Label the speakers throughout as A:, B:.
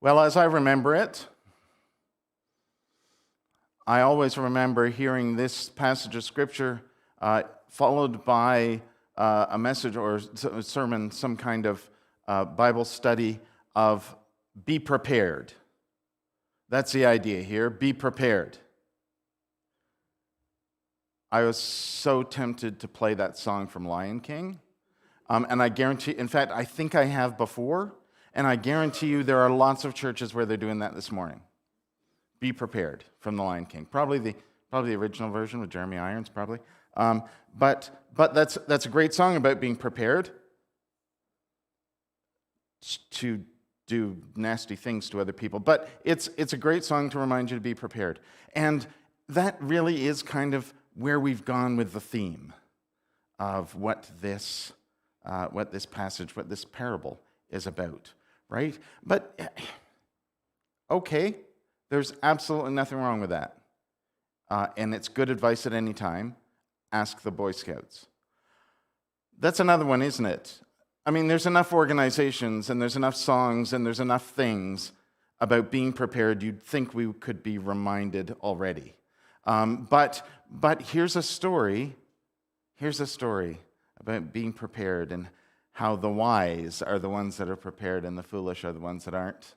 A: Well, as I remember it, I always remember hearing this passage of Scripture followed by a message or a sermon, some kind of Bible study of be prepared. That's the idea here, be prepared. I was so tempted to play that song from Lion King, and I guarantee, in fact, I think I have before, and I guarantee you there are lots of churches where they're doing that this morning. Be prepared from the Lion King. Probably the original version with Jeremy Irons, probably. But that's a great song about being prepared to do nasty things to other people. But it's a great song to remind you to be prepared. And that really is kind of where we've gone with the theme of what this passage, what this parable is about, right? But okay. There's absolutely nothing wrong with that. And it's good advice at any time. Ask the Boy Scouts. That's another one, isn't it? I mean, there's enough organizations and there's enough songs and there's enough things about being prepared. You'd think we could be reminded already. But here's a story. Here's a story about being prepared and how the wise are the ones that are prepared and the foolish are the ones that aren't.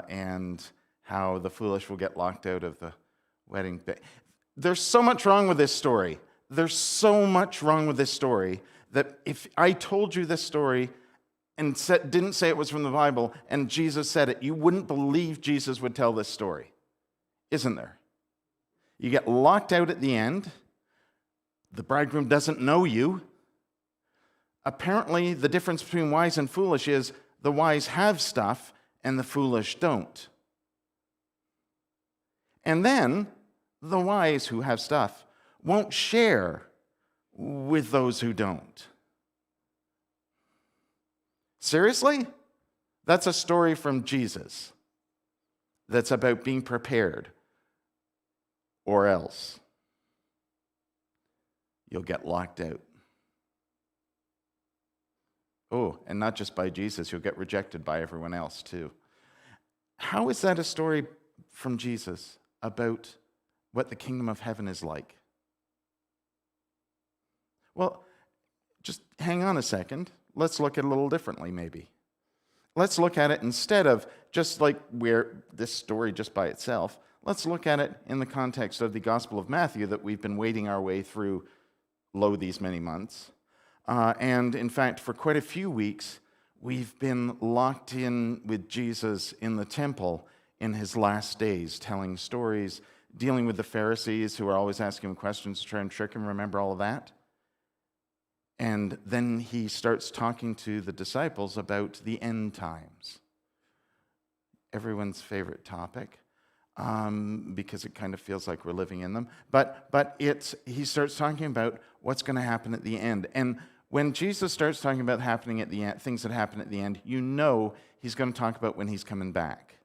A: And how the foolish will get locked out of the wedding. There's so much wrong with this story. There's so much wrong with this story that if I told you this story and didn't say it was from the Bible and Jesus said it, you wouldn't believe Jesus would tell this story. Isn't there? You get locked out at the end. The bridegroom doesn't know you. Apparently, the difference between wise and foolish is the wise have stuff and the foolish don't. And then the wise who have stuff won't share with those who don't. Seriously? That's a story from Jesus that's about being prepared, or else you'll get locked out. Oh, and not just by Jesus, you'll get rejected by everyone else too. How is that a story from Jesus about what the kingdom of heaven is like? Well, just hang on a second. Let's look at it a little differently, maybe. Let's look at it instead of just like where this story just by itself. Let's look at it in the context of the Gospel of Matthew that we've been wading our way through these many months. And in fact, for quite a few weeks, we've been locked in with Jesus in the temple in his last days, telling stories, dealing with the Pharisees who are always asking him questions to try and trick him. Remember all of that? And then he starts talking to the disciples about the end times. Everyone's favorite topic, because it kind of feels like we're living in them. But he starts talking about what's going to happen at the end. And when Jesus starts talking about happening at the end, things that happen at the end, you know he's going to talk about when he's coming back,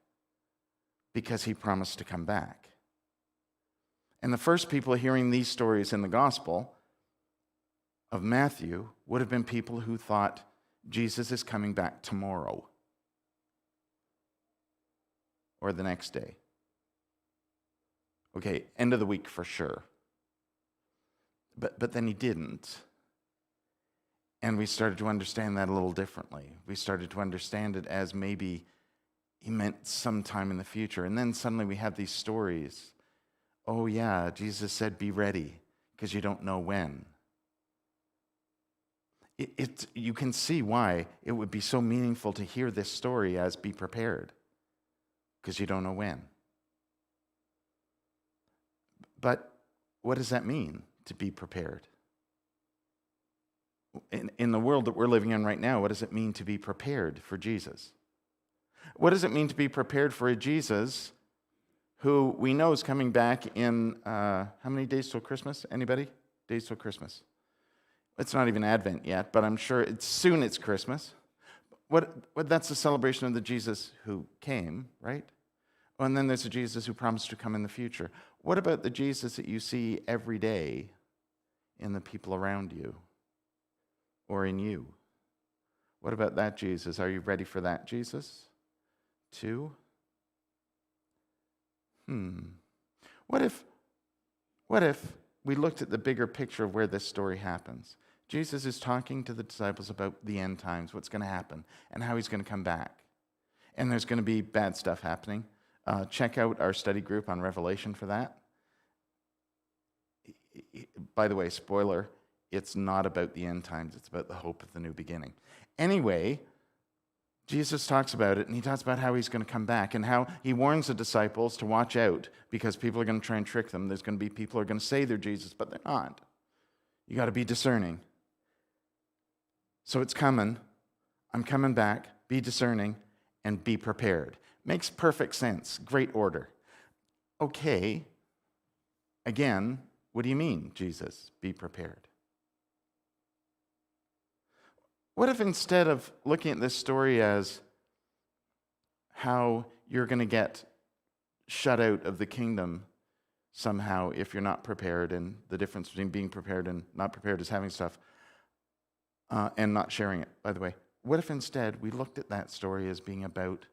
A: because he promised to come back. And the first people hearing these stories in the Gospel of Matthew would have been people who thought Jesus is coming back tomorrow or the next day. Okay, end of the week for sure. But then he didn't. And we started to understand that a little differently. We started to understand it as maybe he meant sometime in the future. And then suddenly we have these stories. Oh yeah, Jesus said, be ready, because you don't know when. You can see why it would be so meaningful to hear this story as be prepared, because you don't know when. But what does that mean, to be prepared? In the world that we're living in right now, what does it mean to be prepared for Jesus? What does it mean to be prepared for a Jesus who we know is coming back in, how many days till Christmas? Anybody? Days till Christmas. It's not even Advent yet, but I'm sure soon it's Christmas. That's the celebration of the Jesus who came, right? And then there's a Jesus who promised to come in the future. What about the Jesus that you see every day in the people around you or in you? What about that Jesus? Are you ready for that Jesus? 2. What if we looked at the bigger picture of where this story happens? Jesus is talking to the disciples about the end times, what's going to happen, and how he's going to come back. And there's going to be bad stuff happening. Check out our study group on Revelation for that. By the way, spoiler, it's not about the end times. It's about the hope of the new beginning. Anyway, Jesus talks about it, and he talks about how he's going to come back and how he warns the disciples to watch out because people are going to try and trick them. There's going to be people who are going to say they're Jesus, but they're not. You got to be discerning. So it's coming. I'm coming back. Be discerning and be prepared. Makes perfect sense. Great order. Okay. Again, what do you mean, Jesus? Be prepared. What if instead of looking at this story as how you're going to get shut out of the kingdom somehow if you're not prepared, and the difference between being prepared and not prepared is having stuff and not sharing it, by the way, what if instead we looked at that story as being about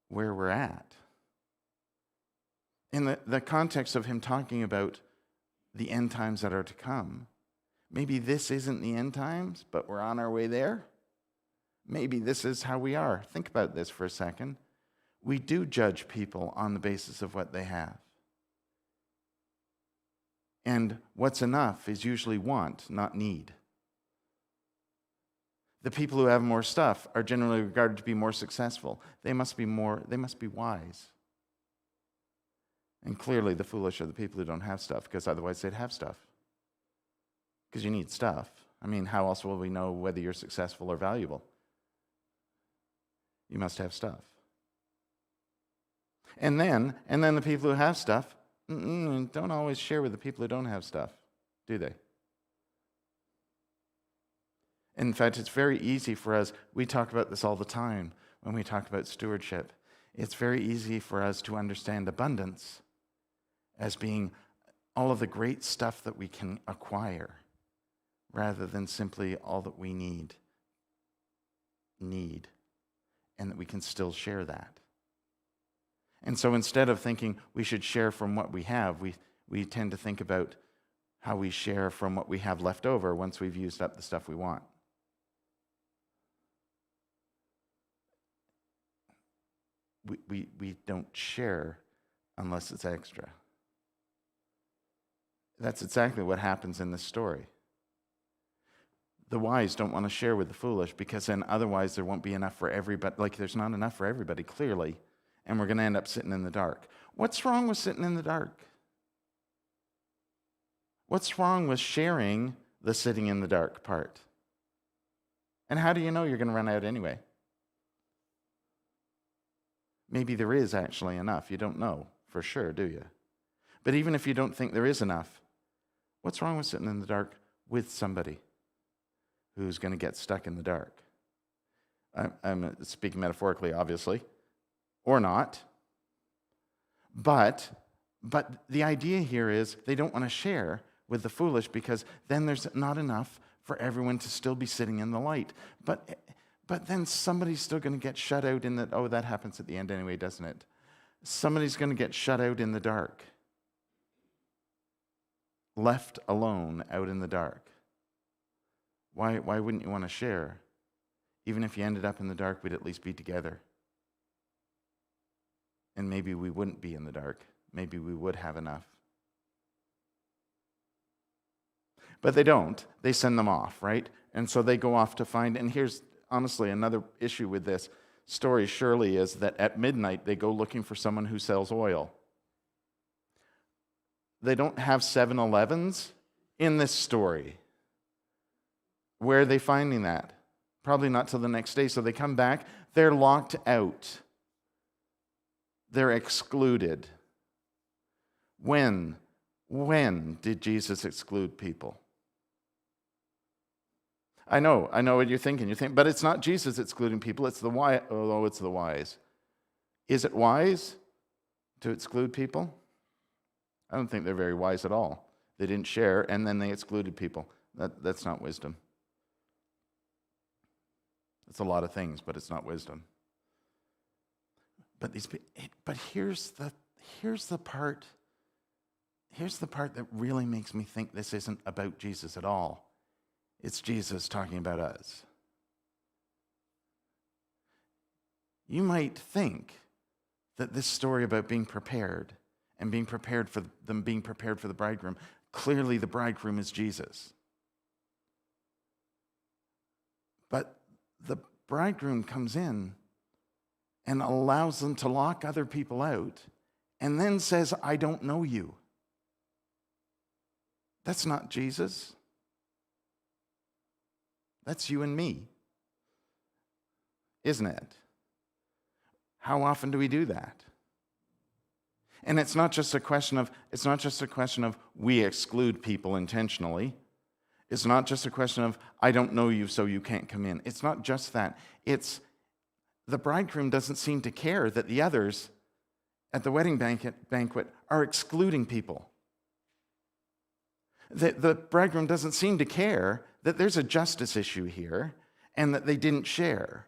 A: where we're at? In the context of him talking about the end times that are to come, maybe this isn't the end times, but we're on our way there. Maybe this is how we are. Think about this for a second. We do judge people on the basis of what they have. And what's enough is usually want, not need. The people who have more stuff are generally regarded to be more successful. They must be wise. And clearly the foolish are the people who don't have stuff, because otherwise they'd have stuff. Because you need stuff. I mean, how else will we know whether you're successful or valuable? You must have stuff. And then the people who have stuff don't always share with the people who don't have stuff, do they? In fact, it's very easy for us, we talk about this all the time when we talk about stewardship. It's very easy for us to understand abundance as being all of the great stuff that we can acquire, rather than simply all that we need, and that we can still share that. And so instead of thinking we should share from what we have, we tend to think about how we share from what we have left over once we've used up the stuff we want. We don't share unless it's extra. That's exactly what happens in this story. The wise don't want to share with the foolish because then otherwise there won't be enough for everybody. Like there's not enough for everybody, clearly, and we're going to end up sitting in the dark. What's wrong with sitting in the dark? What's wrong with sharing the sitting in the dark part? And how do you know you're going to run out anyway? Maybe there is actually enough. You don't know for sure, do you? But even if you don't think there is enough, what's wrong with sitting in the dark with somebody who's going to get stuck in the dark? I'm speaking metaphorically, obviously, or not. But the idea here is they don't want to share with the foolish because then there's not enough for everyone to still be sitting in the light. But then somebody's still going to get shut out in the... Oh, that happens at the end anyway, doesn't it? Somebody's going to get shut out in the dark. Left alone out in the dark. Why wouldn't you want to share? Even if you ended up in the dark, we'd at least be together. And maybe we wouldn't be in the dark. Maybe we would have enough. But they don't. They send them off, right? And so they go off to find... And here's honestly another issue with this story surely is that at midnight they go looking for someone who sells oil. They don't have 7-Elevens in this story. Where are they finding that? Probably not till the next day. So they come back, they're locked out. They're excluded. When did Jesus exclude people? I know what you're thinking. But it's not Jesus excluding people, it's the wise. Oh, it's the wise. Is it wise to exclude people? I don't think they're very wise at all. They didn't share, and then they excluded people. That's not wisdom. It's a lot of things, but it's not wisdom. But here's the part. Here's the part that really makes me think this isn't about Jesus at all. It's Jesus talking about us. You might think that this story about being prepared and being prepared for the bridegroom, clearly the bridegroom is Jesus. But the bridegroom comes in and allows them to lock other people out and then says, I don't know you. That's not Jesus. That's you and me, isn't it? How often do we do that? And it's not just a question of we exclude people intentionally. It's not just a question of I don't know you so you can't come in. It's not just that. It's the bridegroom doesn't seem to care that the others at the wedding banquet are excluding people. The bridegroom doesn't seem to care that there's a justice issue here and that they didn't share.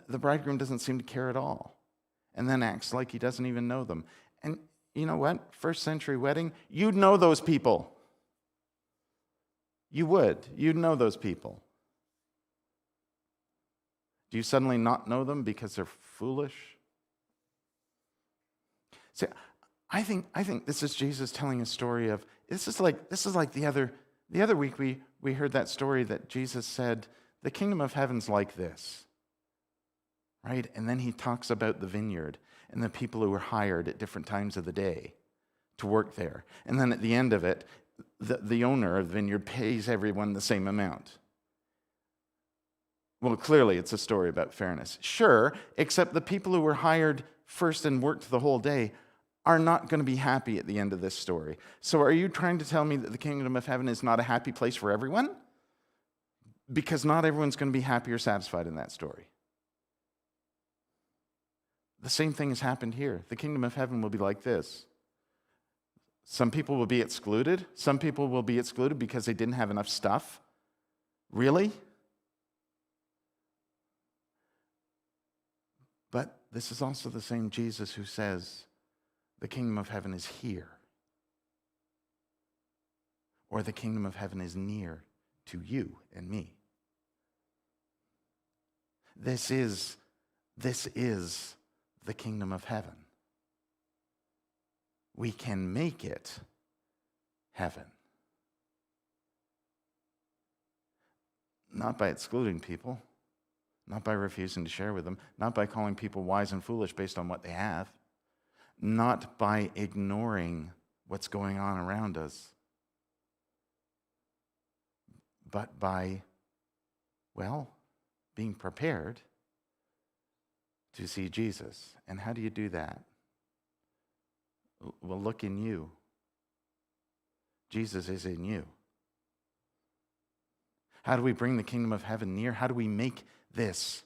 A: The bridegroom doesn't seem to care at all and then acts like he doesn't even know them. And you know what? First century wedding, you'd know those people. You would. You'd know those people. Do you suddenly not know them because they're foolish? See, I think this is Jesus telling a story of this is like the other week we heard that story that Jesus said the kingdom of heaven's like this. Right? And then he talks about the vineyard and the people who were hired at different times of the day to work there. And then at the end of it, the owner of the vineyard pays everyone the same amount. Well, clearly it's a story about fairness. Sure, except the people who were hired first and worked the whole day are not going to be happy at the end of this story. So are you trying to tell me that the kingdom of heaven is not a happy place for everyone? Because not everyone's going to be happy or satisfied in that story. The same thing has happened here. The kingdom of heaven will be like this. Some people will be excluded. Some people will be excluded because they didn't have enough stuff. Really? But this is also the same Jesus who says, the kingdom of heaven is here. Or the kingdom of heaven is near to you and me. This is the kingdom of heaven. We can make it heaven. Not by excluding people, not by refusing to share with them, not by calling people wise and foolish based on what they have, not by ignoring what's going on around us, but by, being prepared to see Jesus. And how do you do that? Well, look in you. Jesus is in you. How do we bring the kingdom of heaven near? How do we make this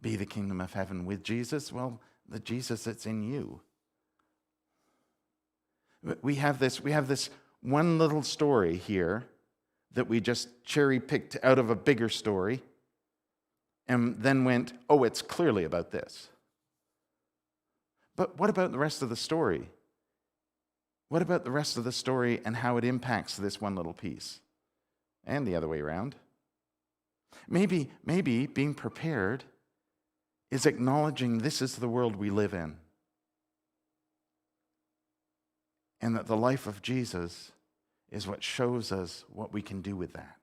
A: be the kingdom of heaven with Jesus? Well, the Jesus that's in you. We have this one little story here that we just cherry-picked out of a bigger story and then went, oh, it's clearly about this. But what about the rest of the story? What about the rest of the story and how it impacts this one little piece? And the other way around. Maybe being prepared is acknowledging this is the world we live in. And that the life of Jesus is what shows us what we can do with that.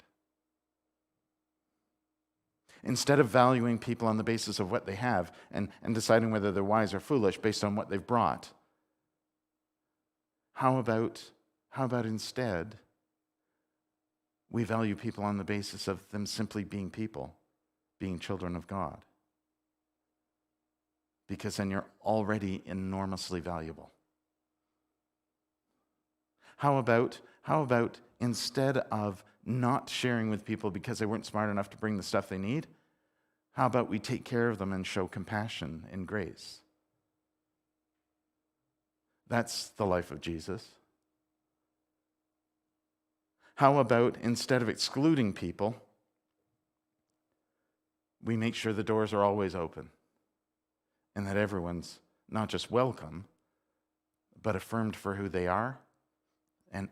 A: Instead of valuing people on the basis of what they have and deciding whether they're wise or foolish based on what they've brought, how about instead we value people on the basis of them simply being people, being children of God? Because then you're already enormously valuable. How about instead of not sharing with people because they weren't smart enough to bring the stuff they need, how about we take care of them and show compassion and grace? That's the life of Jesus. How about instead of excluding people, we make sure the doors are always open and that everyone's not just welcome, but affirmed for who they are and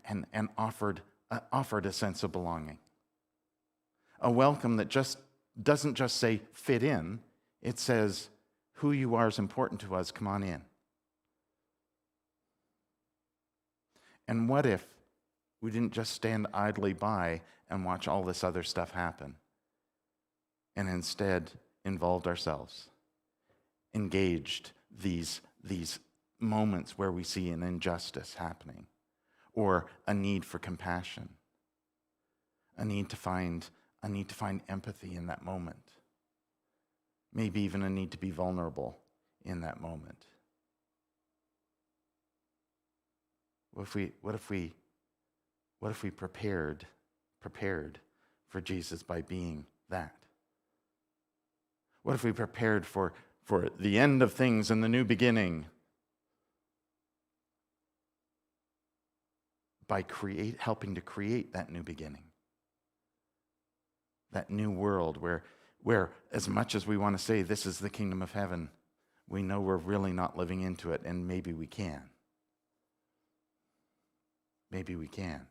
A: offered a sense of belonging. A welcome that just doesn't just say fit in, it says who you are is important to us, come on in. And what if we didn't just stand idly by and watch all this other stuff happen, and instead involved ourselves, engaged these moments where we see an injustice happening, or a need for compassion, a need to find empathy in that moment, maybe even a need to be vulnerable in that moment. What if we prepared for Jesus by being that? What if we prepared for the end of things and the new beginning by helping to create that new beginning? That new world where as much as we want to say this is the kingdom of heaven, we know we're really not living into it, and maybe we can. Maybe we can.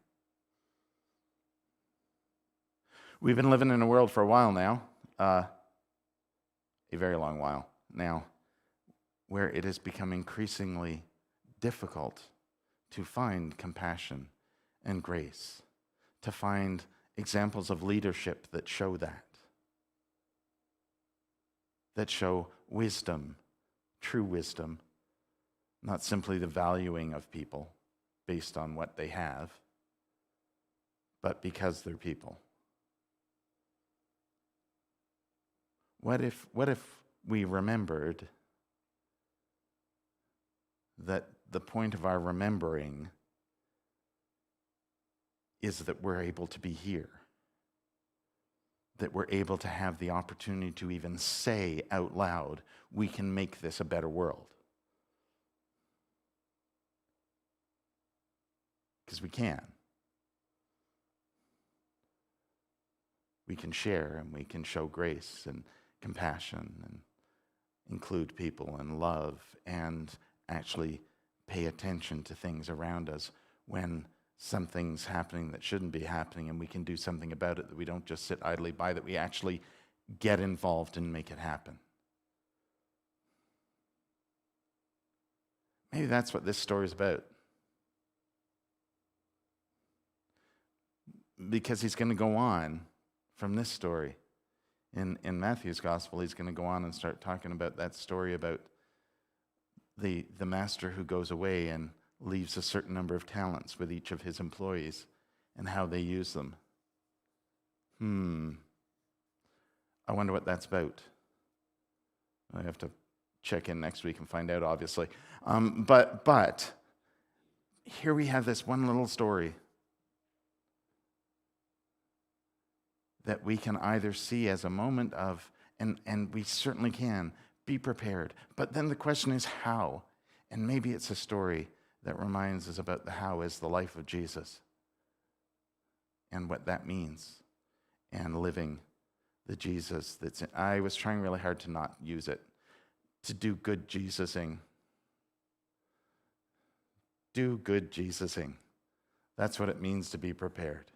A: We've been living in a world for a while now, a very long while now, where it has become increasingly difficult to find compassion and grace, to find examples of leadership that show that show wisdom, true wisdom, not simply the valuing of people based on what they have, but because they're people. What if we remembered that the point of our remembering is that we're able to be here, that we're able to have the opportunity to even say out loud, we can make this a better world. Because we can. We can share and we can show grace and compassion and include people and love and actually pay attention to things around us when something's happening that shouldn't be happening, and we can do something about it, that we don't just sit idly by, that we actually get involved and make it happen. Maybe that's what this story is about. Because he's going to go on from this story. In Matthew's gospel, he's going to go on and start talking about that story about the master who goes away and leaves a certain number of talents with each of his employees and how they use them. I wonder what that's about. I have to check in next week and find out, obviously. But here we have this one little story that we can either see as a moment of, and we certainly can, be prepared. But then the question is how? And maybe it's a story that reminds us about the how is the life of Jesus and what that means, and living the Jesus that's in. I was trying really hard to not use it, to do good Jesusing. Do good Jesusing. That's what it means to be prepared.